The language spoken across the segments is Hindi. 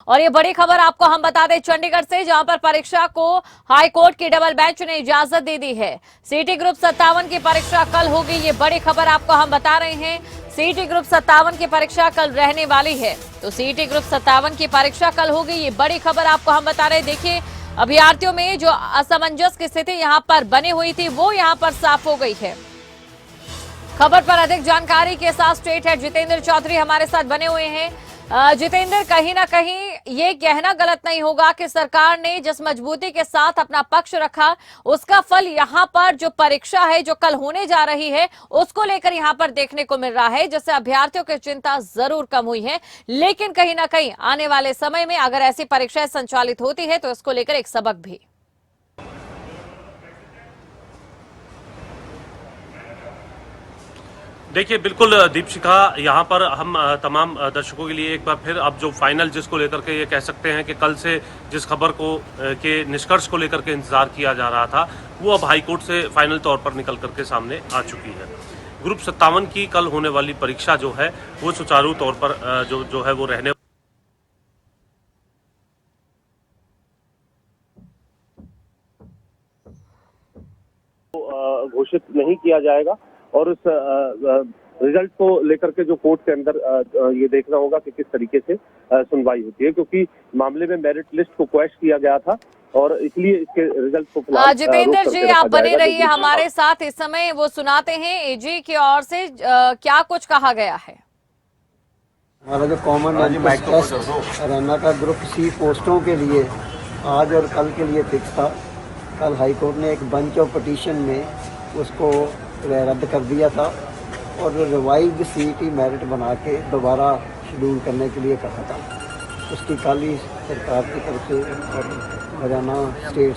और ये बड़ी खबर आपको हम बता दें चंडीगढ़ से, जहां पर परीक्षा को हाई कोर्ट की डबल बेंच ने इजाजत दे दी है। सीईटी ग्रुप 57 की परीक्षा कल होगी, ये बड़ी खबर आपको हम बता रहे हैं। सीईटी ग्रुप 57 की परीक्षा कल रहने वाली है, तो सीईटी ग्रुप 57 की परीक्षा कल होगी, ये बड़ी खबर आपको हम बता रहे हैं। देखिए, अभ्यर्थियों में जो असमंजस की स्थिति यहां पर बनी हुई थी, वो यहां पर साफ हो गई है। खबर पर अधिक जानकारी के साथ स्टेट हेड जितेंद्र चौधरी हमारे साथ बने हुए हैं। जितेंद्र, कहीं ना कहीं ये कहना गलत नहीं होगा कि सरकार ने जिस मजबूती के साथ अपना पक्ष रखा, उसका फल यहां पर जो परीक्षा है जो कल होने जा रही है उसको लेकर यहां पर देखने को मिल रहा है, जिससे अभ्यर्थियों की चिंता जरूर कम हुई है। लेकिन कहीं ना कहीं आने वाले समय में अगर ऐसी परीक्षाएं संचालित होती है तो इसको लेकर एक सबक भी। देखिए, बिल्कुल दीपशिखा, यहाँ पर हम तमाम दर्शकों के लिए एक बार फिर अब जो फाइनल जिसको लेकर के ये कह सकते हैं कि कल से जिस खबर को के निष्कर्ष को लेकर के इंतजार किया जा रहा था, वो अब हाईकोर्ट से फाइनल तौर पर निकल करके सामने आ चुकी है। ग्रुप 57 की कल होने वाली परीक्षा जो है वो सुचारू तौर पर जो है वो रहने घोषित नहीं किया जाएगा और उस रिजल्ट को लेकर के जो कोर्ट के अंदर ये देखना होगा कि किस तरीके से सुनवाई होती है, क्योंकि मामले में मेरिट लिस्ट को क्वेश किया गया था और इसलिए इसके रिजल्ट को फिलहाल जितेंद्र जी, आप बने रहिए हमारे साथ। इस समय वो सुनाते हैं एजी की ओर से क्या कुछ कहा गया है। हमारा जो कॉमन टेस्ट रैना का ग्रुप सी पोस्टों के लिए आज और कल के लिए फिक्स था। कल हाईकोर्ट ने एक बंच ऑफ पिटीशन में उसको रद्द कर दिया था और रिवाइज्ड सीईटी मेरिट बना के दोबारा शेड्यूल करने के लिए कहा था। उसकी कल ही सरकार की तरफ से और हरियाणा स्टेट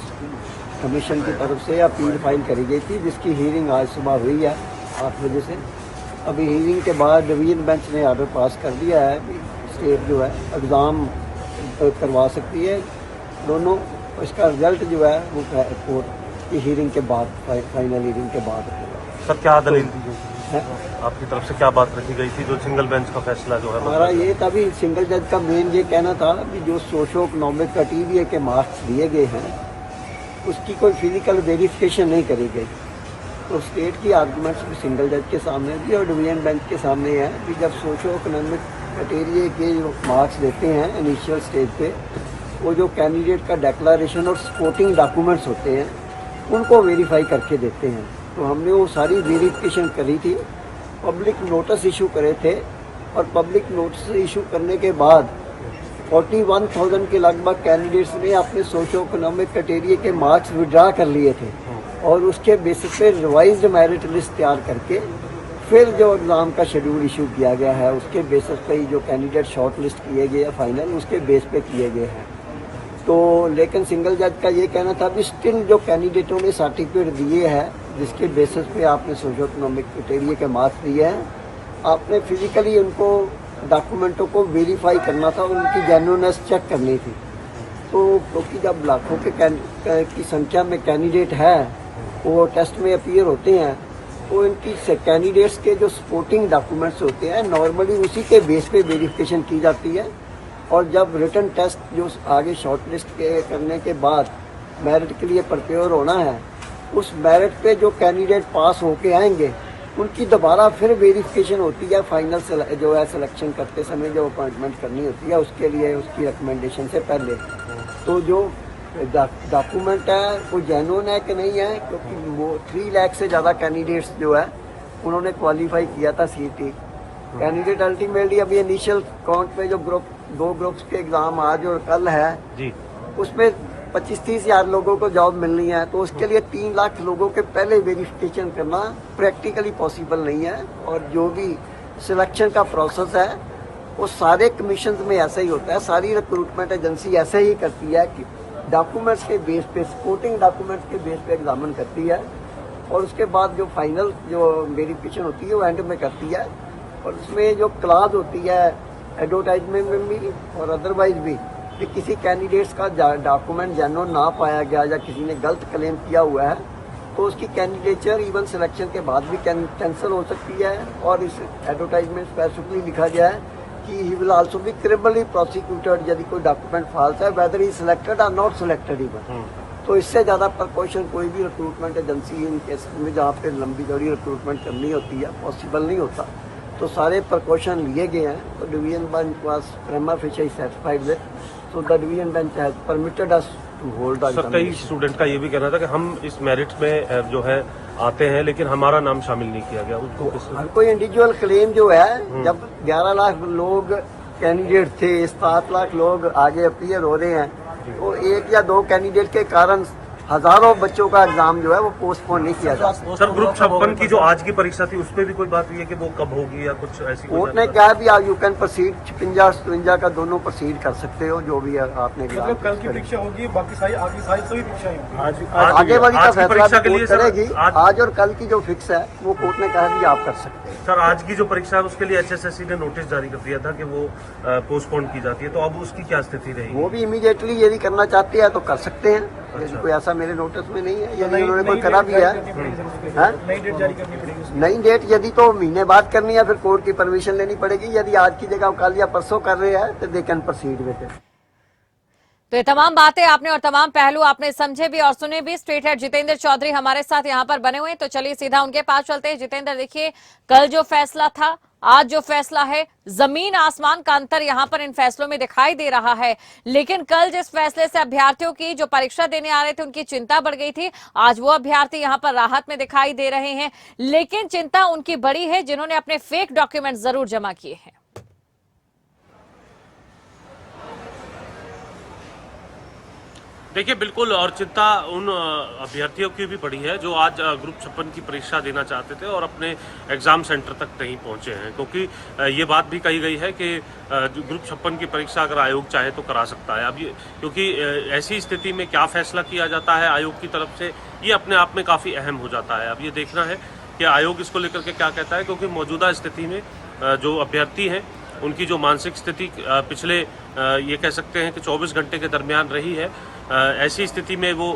कमीशन की तरफ से अपील फाइल करी गई थी, जिसकी हीयरिंग आज सुबह हुई है 8 बजे से। अभी हीयरिंग के बाद डिवीजन बेंच ने ऑर्डर पास कर दिया है कि स्टेट जो है एग्ज़ाम करवा सकती है दोनों। इसका रिजल्ट जो है वो कोर्ट की हीयरिंग के बाद, फाइनल हीयरिंग के बाद होगा। सर, क्या दलील थी आपकी तरफ से, क्या बात रखी गई थी जो सिंगल बेंच का फैसला जो है? हमारा ये था भी सिंगल जज का मेन ये कहना था कि जो सोशो इकोनॉमिक क्राइटेरिया के मार्क्स दिए गए हैं उसकी कोई फिजिकल वेरिफिकेशन नहीं करी गई। तो स्टेट की आर्गूमेंट्स भी सिंगल जज के सामने भी और डिवीजन बेंच के सामने है कि जब सोशो इकोनॉमिक क्राइटेरिया के जो मार्क्स देते हैं इनिशियल स्टेज पे, वो जो कैंडिडेट का डिक्लेरेशन और सपोर्टिंग डॉक्यूमेंट्स होते हैं उनको वेरीफाई करके देते हैं। तो हमने वो सारी वेरिफिकेशन करी थी, पब्लिक नोटिस इशू करे थे और पब्लिक नोटिस इशू करने के बाद 41,000 के लगभग कैंडिडेट्स ने अपने सोशो इकोनॉमिक क्राइटेरिया के मार्क्स विड्रा कर लिए थे और उसके बेसिस पे रिवाइज्ड मेरिट लिस्ट तैयार करके फिर जो एग्ज़ाम का शेड्यूल इशू किया गया है उसके बेसिस पे ही जो कैंडिडेट शॉर्ट लिस्ट किए गए हैं फाइनल उसके बेस पे किए गए हैं। तो लेकिन सिंगल जज का ये कहना था कि स्टिल जो कैंडिडेटों ने सर्टिफिकेट दिए हैं जिसके बेसिस पे आपने सोशो इकोनॉमिक क्राइटेरिया के मार्क्स दिए हैं, आपने फिजिकली उनको डॉक्यूमेंटों को वेरीफाई करना था और उनकी जेन्युइननेस चेक करनी थी। तो क्योंकि जब लाखों के की संख्या में कैंडिडेट है वो टेस्ट में अपीयर होते हैं, तो इनकी कैंडिडेट्स के जो सपोर्टिंग डॉक्यूमेंट्स होते हैं नॉर्मली उसी के बेस पे वेरिफिकेशन की जाती है। और जब रिटन टेस्ट जो आगे शॉर्ट लिस्ट के करने के बाद मेरिट के लिए प्रिपेयर होना है, उस मेरिट पे जो कैंडिडेट पास होके आएंगे उनकी दोबारा फिर वेरिफिकेशन होती है फाइनल जो है सिलेक्शन करते समय जो अपॉइंटमेंट करनी होती है उसके लिए उसकी रिकमेंडेशन से पहले। तो जो डॉक्यूमेंट है वो जेन्युइन है कि नहीं है, क्योंकि वो 3 लाख से ज़्यादा कैंडिडेट्स जो है उन्होंने क्वालिफाई किया था सीईटी कैंडिडेट। अल्टीमेटली अभी इनिशियल काउंट पे जो दो ग्रुप्स के एग्जाम आज और कल है जी, उसमें 25-30 हज़ार लोगों को जॉब मिलनी है, तो उसके लिए 3 लाख लोगों के पहले वेरिफिकेशन करना प्रैक्टिकली पॉसिबल नहीं है। और जो भी सिलेक्शन का प्रोसेस है वो सारे कमीशन में ऐसा ही होता है, सारी रिक्रूटमेंट एजेंसी ऐसे ही करती है कि डॉक्यूमेंट्स के बेस पे, सपोर्टिंग डॉक्यूमेंट्स के बेस पे एग्जामिन करती है और उसके बाद जो फाइनल जो वेरिफिकेशन होती है वो एंड में करती है। और उसमें जो क्लास होती है एडवर्टाइजमेंट में भी और अदरवाइज भी कि किसी कैंडिडेट्स का डॉक्यूमेंट जेन्युइन ना पाया गया या किसी ने गलत क्लेम किया हुआ है तो उसकी कैंडिडेचर इवन सिलेक्शन के बाद भी कैंसिल हो सकती है। और इस एडवर्टाइजमेंट स्पेसिफिकली लिखा गया है कि he will also be criminally prosecuted यदि कोई डॉक्यूमेंट फॉल्स है, वेदर ही सिलेक्टेड और नॉट सिलेक्टेड इवन। तो इससे ज़्यादा प्रकॉशन कोई भी रिक्रूटमेंट एजेंसी इन केस में जहाँ पे लंबी चौड़ी रिक्रूटमेंट करनी होती है पॉसिबल नहीं होता। तो सारे प्रकॉशन लिए गए हैं। तो division bench was prima facially satisfied with, so the division bench has permitted us to hold the sir, कई स्टूडेंट का ये भी कहना था कि हम इस मेरिट में जो है आते हैं लेकिन हमारा नाम शामिल नहीं किया गया। उसको हर कोई इंडिविजुअल क्लेम जो है, जब 11 लाख लोग कैंडिडेट थे, 7 लाख लोग आगे अपीयर हो रहे हैं, तो 1 या 2 कैंडिडेट के कारण हजारों बच्चों का एग्जाम जो है वो पोस्टपोन नहीं किया जा सकता। सर, ग्रुप 56 की जो आज की परीक्षा थी उस पर भी कोई बात हुई है कि वो कब होगी या कुछ ऐसी? कोर्ट ने कहा भी यू कैन प्रोसीड, 56-53 का दोनों प्रोसीड कर सकते हो, जो भी आपने मतलब कल की परीक्षा होगी, बाकी सारी आगे सारी सभी परीक्षाएं होंगी। आगे वाली का फैसला कोर्ट करेगी। आज आज और कल की जो फिक्स है वो कोर्ट ने कहा भी आप कर सकते हैं। सर, आज की जो परीक्षा है उसके लिए एचएसएससी ने नोटिस जारी कर दिया था कि वो पोस्टपोन की जाती है, तो अब उसकी क्या स्थिति रहेगी? वो भी इमीडिएटली यदि करना चाहते हैं तो कर सकते हैं। यदि कोई ऐसा मेरे नोटिस में नहीं है, यदि उन्होंने कोई करा भी है, नई डेट जारी करनी पड़ेगी। नई डेट यदि तो महीने बाद करनी है, फिर कोर्ट की परमिशन लेनी पड़ेगी। यदि आज की जगह कल या परसों कर रहे हैं तो they can proceed with it. तो ये तमाम बातें आपने और तमाम पहलू आपने समझे भी और सुने भी। स्ट्रेट हेड जितेंद्र चौधरी हमारे साथ यहाँ पर बने हुए हैं, तो चलिए सीधा उनके पास चलते हैं। जितेंद्र, देखिए कल जो फैसला था, आज जो फैसला है, जमीन आसमान का अंतर यहाँ पर इन फैसलों में दिखाई दे रहा है। लेकिन कल जिस फैसले से अभ्यर्थियों की जो परीक्षा देने आ रहे थे उनकी चिंता बढ़ गई थी, आज वो अभ्यर्थी यहाँ पर राहत में दिखाई दे रहे हैं। लेकिन चिंता उनकी बड़ी है जिन्होंने अपने फेक डॉक्यूमेंट जरूर जमा किए हैं। देखिए, बिल्कुल, और चिंता उन अभ्यर्थियों की भी बड़ी है जो आज ग्रुप 56 की परीक्षा देना चाहते थे और अपने एग्जाम सेंटर तक नहीं पहुंचे हैं, क्योंकि ये बात भी कही गई है कि ग्रुप 56 की परीक्षा अगर आयोग चाहे तो करा सकता है। अब ये, क्योंकि ऐसी स्थिति में क्या फैसला किया जाता है आयोग की तरफ से, ये अपने आप में काफ़ी अहम हो जाता है। अब ये देखना है कि आयोग इसको लेकर के क्या कहता है, क्योंकि मौजूदा स्थिति में जो अभ्यर्थी हैं उनकी जो मानसिक स्थिति पिछले ये कह सकते हैं कि 24 घंटे के दरमियान रही है, ऐसी स्थिति में वो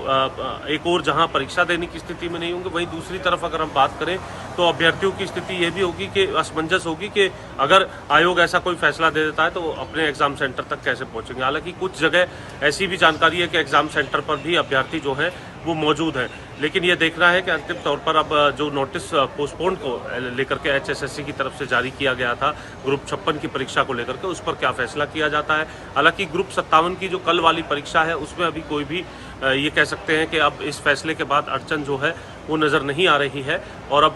एक और जहां परीक्षा देने की स्थिति में नहीं होंगे, वहीं दूसरी तरफ अगर हम बात करें तो अभ्यर्थियों की स्थिति ये भी होगी कि असमंजस होगी कि अगर आयोग ऐसा कोई फैसला दे देता है तो अपने एग्जाम सेंटर तक कैसे पहुंचेंगे। हालांकि कुछ जगह ऐसी भी जानकारी है कि एग्जाम सेंटर पर भी अभ्यर्थी जो है वो मौजूद है, लेकिन ये देखना है कि अंतिम तौर पर अब जो नोटिस पोस्टपोन को लेकर के एचएसएससी की तरफ से जारी किया गया था ग्रुप 56 की परीक्षा को लेकर के, उस पर क्या फैसला किया जाता है। हालांकि ग्रुप 57 की जो कल वाली परीक्षा है उसमें अभी कोई भी ये कह सकते हैं कि अब इस फैसले के बाद अड़चन जो है वो नज़र नहीं आ रही है, और अब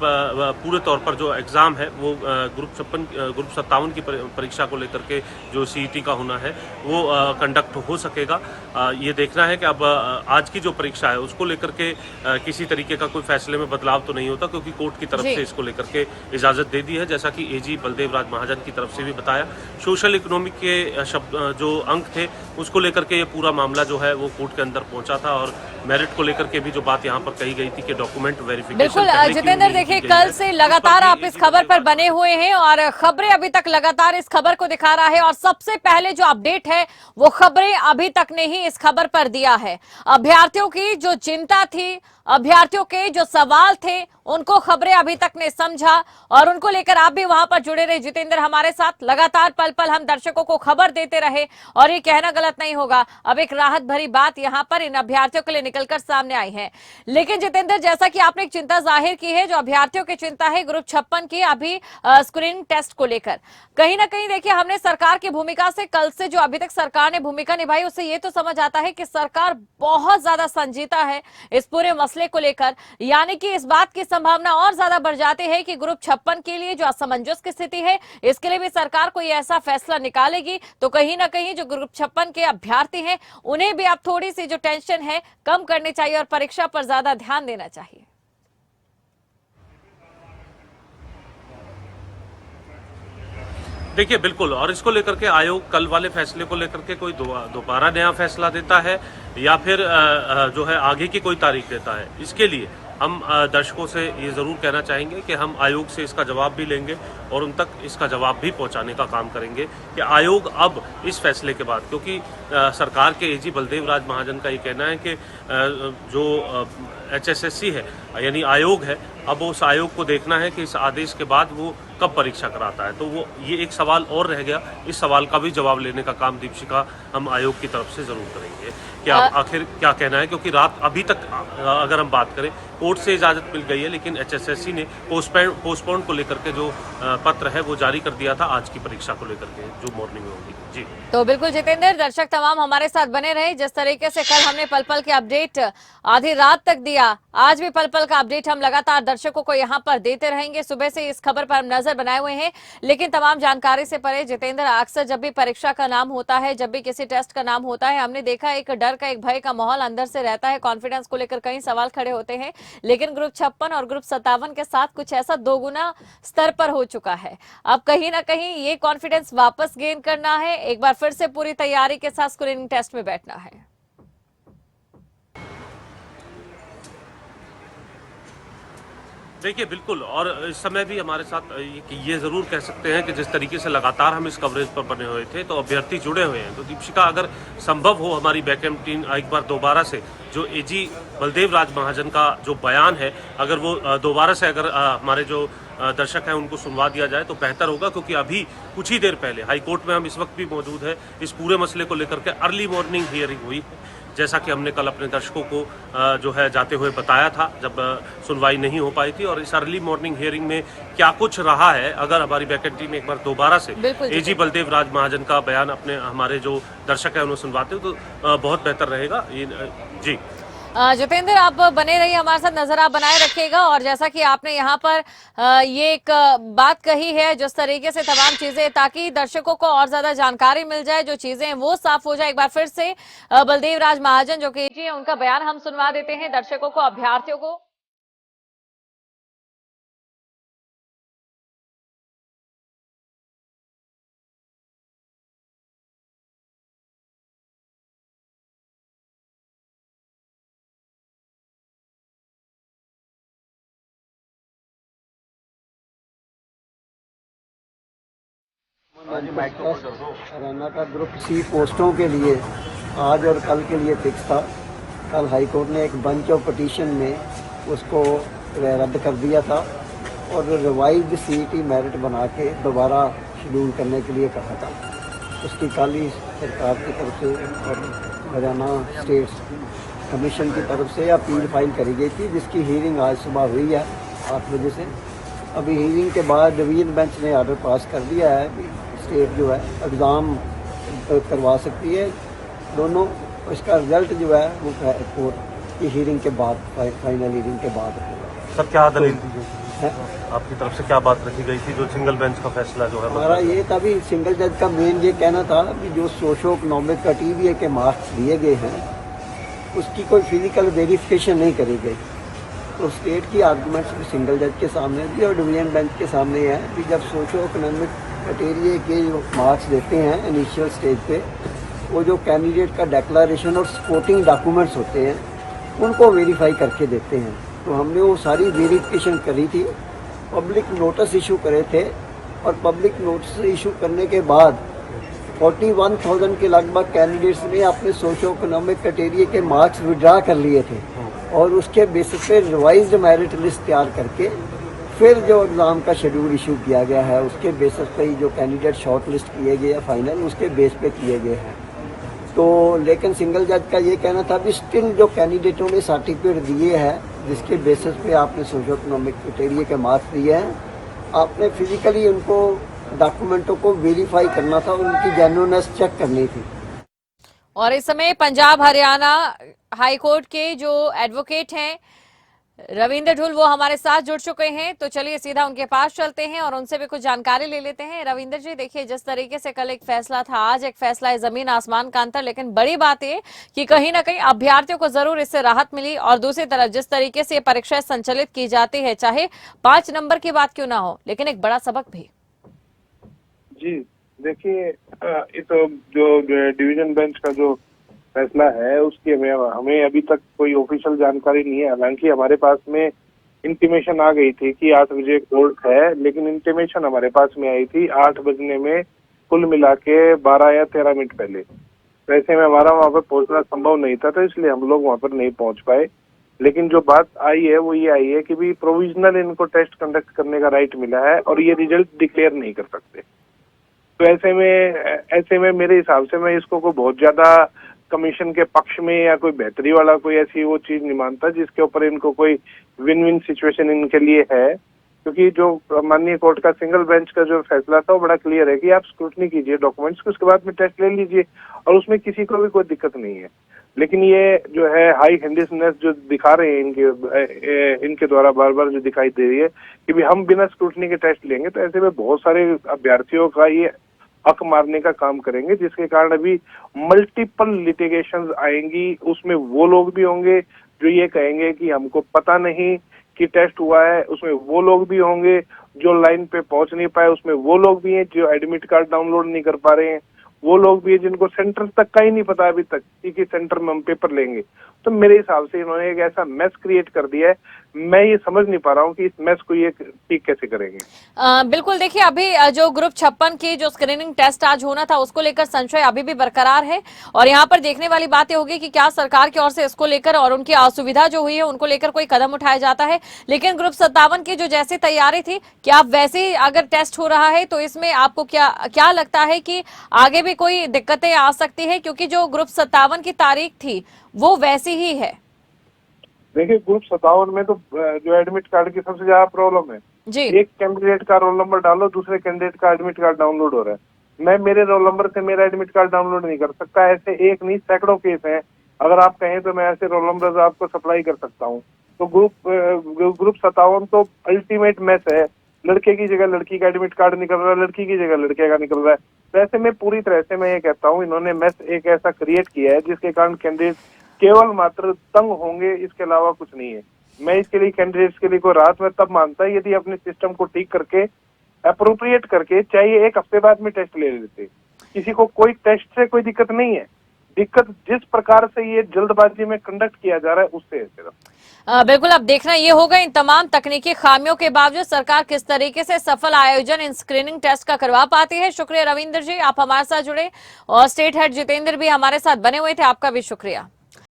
पूरे तौर पर जो एग्ज़ाम है वो ग्रुप 57 की परीक्षा को लेकर के जो सीईटी का होना है वो कंडक्ट हो सकेगा। ये देखना है कि अब आज की जो परीक्षा है उसको लेकर के किसी तरीके का कोई फैसले में बदलाव तो नहीं होता, क्योंकि कोर्ट की तरफ से इसको लेकर के इजाज़त दे दी है। जैसा कि एजी बलदेव राज महाजन की तरफ से भी बताया, सोशल इकोनॉमिक के जो अंक थे उसको लेकर के ये पूरा मामला जो है वो कोर्ट के अंदर पहुंचा था, और मेरिट को लेकर के भी जो बात यहाँ पर कही गई थी कि डॉक्यूमेंट वेरिफिकेशन। बिल्कुल जितेंद्र, देखिए कल से लगातार आप इस खबर पर बने हुए हैं और खबरें अभी तक लगातार इस खबर को दिखा रहा है, और सबसे पहले जो अपडेट है वो खबरें अभी तक ने ही इस खबर पर दिया है। अभ्यर्थियों की जो चिंता थी, अभ्यर्थियों के जो सवाल थे, उनको खबरें अभी तक ने समझा, और उनको लेकर आप भी वहां पर जुड़े रहे जितेंद्र हमारे साथ। लगातार पल पल हम दर्शकों को खबर देते रहे, और ये कहना गलत नहीं होगा, अब एक राहत भरी बात यहां पर इन अभ्यर्थियों के लिए निकलकर सामने आई है। लेकिन जितेंद्र, जैसा कि आपने एक चिंता जाहिर की है, जो अभ्यर्थियों की चिंता है ग्रुप 56 की अभी स्क्रीनिंग टेस्ट को लेकर, कहीं ना कहीं देखिए हमने सरकार की भूमिका से, कल से जो अभी तक सरकार ने भूमिका निभाई उससे ये तो समझ आता है कि सरकार बहुत ज्यादा संजीदा है इस पूरे मसले को लेकर। यानी कि इस बात की संभावना और ज्यादा बढ़ जाती है कि ग्रुप 56 के लिए जो असमंजस की स्थिति है, इसके लिए भी सरकार कोई ऐसा फैसला निकालेगी तो कहीं ना कहीं जो ग्रुप 56 के अभ्यर्थी हैं उन्हें भी अब थोड़ी सी जो टेंशन है कम करनी चाहिए और परीक्षा पर ज्यादा ध्यान देना चाहिए। देखिए, बिल्कुल, और इसको लेकर के आयोग कल वाले फैसले को लेकर के कोई दोबारा नया फैसला देता है या फिर जो है आगे की कोई तारीख देता है, इसके लिए हम दर्शकों से ये ज़रूर कहना चाहेंगे कि हम आयोग से इसका जवाब भी लेंगे और उन तक इसका जवाब भी पहुंचाने का काम करेंगे कि आयोग अब इस फैसले के बाद, क्योंकि सरकार के एजी बलदेव राज महाजन का ये कहना है कि जो एचएसएससी है यानी आयोग है, अब उस आयोग को देखना है कि इस आदेश के बाद वो कब परीक्षा कराता है। तो वो ये एक सवाल और रह गया, इस सवाल का भी जवाब लेने का काम दीपशिखा हम आयोग की तरफ से जरूर करेंगे कि आखिर क्या कहना है, क्योंकि रात अभी तक अगर हम बात करें कोर्ट से इजाजत मिल गई है, लेकिन HSSC ने पोस्टपोन को लेकर के जो पत्र है वो जारी कर दिया था आज की परीक्षा को लेकर के जो मॉर्निंग में होगी। जी तो बिल्कुल जितेंद्र, दर्शक तमाम हमारे साथ बने रहे। जिस तरीके से कल हमने पल पल के अपडेट आधी रात तक दिया, आज भी पल पल का अपडेट हम लगातार दर्शकों को यहाँ पर देते रहेंगे। सुबह से इस खबर पर हम नजर बनाए हुए हैं, लेकिन तमाम जानकारी से परे जितेंद्र, अक्सर जब भी परीक्षा का नाम होता है, जब भी किसी टेस्ट का नाम होता है, हमने देखा एक डर का, एक भय का माहौल अंदर से रहता है। कॉन्फिडेंस को लेकर कई सवाल खड़े होते हैं, लेकिन ग्रुप 56 और ग्रुप 57 के साथ कुछ ऐसा दोगुना स्तर पर हो चुका है। अब कहीं ना कहीं ये कॉन्फिडेंस वापस गेन करना है, एक बार फिर से पूरी तैयारी के साथ स्क्रीनिंग टेस्ट में बैठना है। देखिए बिल्कुल, और इस समय भी हमारे साथ ये जरूर कह सकते हैं कि जिस तरीके से लगातार हम इस कवरेज पर बने हुए थे तो अभ्यर्थी जुड़े हुए हैं। तो दीपशिखा, अगर संभव हो हमारी बैकएंड टीम एक बार दोबारा से जो AG बलदेव राज महाजन का जो बयान है, अगर वो दोबारा से अगर हमारे जो दर्शक हैं उनको सुनवा दिया जाए तो बेहतर होगा, क्योंकि अभी कुछ ही देर पहले हाई कोर्ट में हम इस वक्त भी मौजूद है। इस पूरे मसले को लेकर के अर्ली मॉर्निंग हियरिंग हुई, जैसा कि हमने कल अपने दर्शकों को जो है जाते हुए बताया था जब सुनवाई नहीं हो पाई थी। और इस अर्ली मॉर्निंग हियरिंग में क्या कुछ रहा है, अगर हमारी बैकएंड टीम एक बार दोबारा से AG बलदेव राज महाजन का बयान अपने हमारे जो दर्शक है उन्हें सुनवाते हो तो बहुत बेहतर रहेगा। जी जितेंद्र, आप बने रहिए हमारे साथ, नजर आप बनाए रखिएगा। और जैसा कि आपने यहाँ पर ये एक बात कही है, जिस तरीके से तमाम चीजें, ताकि दर्शकों को और ज्यादा जानकारी मिल जाए, जो चीजें हैं वो साफ हो जाए। एक बार फिर से बलदेव राज महाजन जो कि AG है, उनका बयान हम सुनवा देते हैं दर्शकों को, अभ्यर्थियों को। हरियाणा का ग्रुप C पोस्टों के लिए आज और कल के लिए फिक्स था। कल हाई कोर्ट ने एक बेंच ऑफ पिटीशन में उसको रद्द कर दिया था और रिवाइज्ड CET मेरिट बना के दोबारा शेड्यूल करने के लिए कहा था। उसकी कल ही सरकार की तरफ से और हरियाणा स्टेट कमीशन की तरफ से अपील फाइल करी गई थी, जिसकी हीयरिंग आज सुबह हुई है 8 बजे से। अभी हीयरिंग के बाद डिवीजन बेंच ने ऑर्डर पास कर दिया है कि स्टेट जो है एग्ज़ाम करवा सकती है दोनों। इसका रिजल्ट जो है वो कोर्ट की हीयरिंग के बाद, फाइनल हीयरिंग के बाद। सर, क्या दलील है आपकी तरफ से, क्या बात रखी गई थी जो सिंगल बेंच का फैसला जो है? हमारा ये था भी सिंगल जज का मेन ये कहना था कि जो सोशो इकोनॉमिक कैटेगरी के मार्क्स दिए गए हैं उसकी कोई फिजिकल वेरिफिकेशन नहीं करी गई। तो स्टेट की आर्गूमेंट्स भी सिंगल जज के सामने भी और डिवीजन बेंच के सामने है कि जब सोशो इकोनॉमिक कैटेगरी के जो मार्क्स देते हैं इनिशियल स्टेज पे, वो जो कैंडिडेट का डिक्लेरेशन और सपोर्टिंग डॉक्यूमेंट्स होते हैं उनको वेरीफाई करके देते हैं। तो हमने वो सारी वेरिफिकेशन करी थी, पब्लिक नोटिस इशू करे थे और पब्लिक नोटिस इशू करने के बाद 41,000 के लगभग कैंडिडेट्स ने अपने सोशो इकोनॉमिक कैटेगरी के मार्क्स विड्रा कर लिए थे और उसके बेसिस पे रिवाइज्ड मेरिट लिस्ट तैयार करके फिर जो एग्ज़ाम का शेड्यूल इशू किया गया है उसके बेसिस पे ही जो कैंडिडेट शॉर्ट लिस्ट किए गए हैं फाइनल, उसके बेस पे किए गए हैं। तो लेकिन सिंगल जज का ये कहना था कि स्टिल जो कैंडिडेटों ने सर्टिफिकेट दिए हैं जिसके बेसिस पे आपने सोशो इकोनॉमिक कैटेगरी के मार्क्स दिए हैं, आपने फिजिकली उनको डॉक्यूमेंटों को वेरीफाई करना था और उनकी जेन्युइननेस चेक करनी थी। और इस समय पंजाब हरियाणा हाई कोर्ट के जो एडवोकेट हैं रविंद्र ढुल, वो हमारे साथ जुड़ चुके हैं। तो चलिए सीधा उनके पास चलते हैं और उनसे भी कुछ जानकारी ले लेते हैं। रविंद्र जी, देखिए जिस तरीके से कल एक फैसला था, आज एक फैसला है, जमीन आसमान का अंतर। लेकिन बड़ी बात है कि कहीं ना कहीं अभ्यर्थियों को जरूर इससे राहत मिली। और दूसरी तरफ जिस तरीके से परीक्षाएं संचालित की जाती है, चाहे 5 नंबर की बात क्यों ना हो, लेकिन एक बड़ा सबक भी। जी देखिए, ये तो जो डिवीजन बेंच का जो फैसला है उसकी हमें अभी तक कोई ऑफिशियल जानकारी नहीं है। हालांकि हमारे पास में इंटीमेशन आ गई थी कि 8 बजे कोर्ट है, लेकिन इंटीमेशन हमारे पास में आई थी 8 बजने में कुल मिला के 12 या 13 मिनट पहले। वैसे में हमारा वहाँ पर पहुँचना संभव नहीं था, तो इसलिए हम लोग वहाँ पर नहीं पहुँच पाए। लेकिन जो बात आई है वो ये आई है कि भी प्रोविजनल इनको टेस्ट कंडक्ट करने का राइट मिला है और ये रिजल्ट डिक्लेयर नहीं कर सकते। तो ऐसे में मेरे हिसाब से मैं इसको कोई बहुत ज्यादा कमीशन के पक्ष में या कोई बेहतरी वाला कोई ऐसी वो चीज नहीं मानता जिसके ऊपर इनको कोई विन विन सिचुएशन इनके लिए है, क्योंकि जो माननीय कोर्ट का सिंगल बेंच का जो फैसला था वो बड़ा क्लियर है कि आप स्क्रूटनी कीजिए डॉक्यूमेंट्स को, उसके बाद में टेस्ट ले लीजिए और उसमें किसी को भी कोई दिक्कत नहीं है। लेकिन ये जो है हाई हैंडीनेस जो दिखा रहे हैं इनके द्वारा बार बार जो दिखाई दे रही है कि भी हम बिना स्क्रूटनी के टेस्ट लेंगे, तो ऐसे में बहुत सारे अभ्यर्थियों का ये हक मारने का काम करेंगे, जिसके कारण अभी मल्टीपल लिटिगेशंस आएंगी। उसमें वो लोग भी होंगे जो ये कहेंगे कि हमको पता नहीं कि टेस्ट हुआ है, उसमें वो लोग भी होंगे जो लाइन पे पहुंच नहीं पाए, उसमें वो लोग भी हैं जो एडमिट कार्ड डाउनलोड नहीं कर पा रहे हैं, वो लोग भी हैं जिनको सेंटर तक का ही नहीं पता अभी तक कि सेंटर में हम पेपर लेंगे। तो मेरे हिसाब से इन्होंने एक ऐसा मैस क्रिएट कर दिया है, मैं ये समझ नहीं पा रहा हूँ कि इस मैस को ये ठीक कैसे करेंगे। बिल्कुल, देखिए अभी जो ग्रुप 56 की जो स्क्रीनिंग टेस्ट आज होना था उसको लेकर संशय अभी भी बरकरार है और यहाँ पर देखने वाली बात होगी कि क्या सरकार की ओर से इसको लेकर और उनकी असुविधा जो हुई है उनको लेकर कोई कदम उठाया जाता है। लेकिन ग्रुप 57 की जो जैसी तैयारी थी, क्या वैसे अगर टेस्ट हो रहा है तो इसमें आपको क्या लगता है कि आगे भी कोई दिक्कतें आ सकती है, क्योंकि जो ग्रुप 57 की तारीख थी वो वैसी ही है। देखिए ग्रुप 57 में तो जो एडमिट कार्ड की सबसे ज्यादा प्रॉब्लम है जी। एक कैंडिडेट का रोल नंबर डालो, दूसरे कैंडिडेट का एडमिट कार्ड डाउनलोड हो रहा है। मैं मेरे रोल नंबर से मेरा एडमिट कार्ड डाउनलोड नहीं कर सकता। ऐसे एक नहीं सैकड़ों केस हैं, अगर आप कहें तो मैं ऐसे रोल नंबर आपको सप्लाई कर सकता हूँ। तो ग्रुप 57 तो अल्टीमेट मैस है, लड़के की जगह लड़की का एडमिट कार्ड निकल रहा है, लड़की की जगह लड़के का निकल रहा है। तो ऐसे में पूरी तरह से मैं ये कहता हूँ इन्होंने मैस एक ऐसा क्रिएट किया है जिसके कारण कैंडिडेट केवल मात्र तंग होंगे, इसके अलावा कुछ नहीं है। मैं इसके लिए कैंडिडेट्स के लिए कोई राहत में तब मानता है यदि अपने सिस्टम को ठीक करके अप्रोप्रिएट करके चाहिए एक हफ्ते बाद में टेस्ट ले लेते। किसी को कोई टेस्ट से कोई दिक्कत नहीं है, दिक्कत जिस प्रकार से ये जल्दबाजी में कंडक्ट किया जा रहा है उससे है सिर्फ। बिल्कुल, अब देखना ये होगा इन तमाम तकनीकी खामियों के बावजूद सरकार किस तरीके से सफल आयोजन इन स्क्रीनिंग टेस्ट का करवा पाती है। शुक्रिया रविंद्र जी, आप हमारे साथ जुड़े और स्टेट हेड जितेंद्र भी हमारे साथ बने हुए थे, आपका भी शुक्रिया।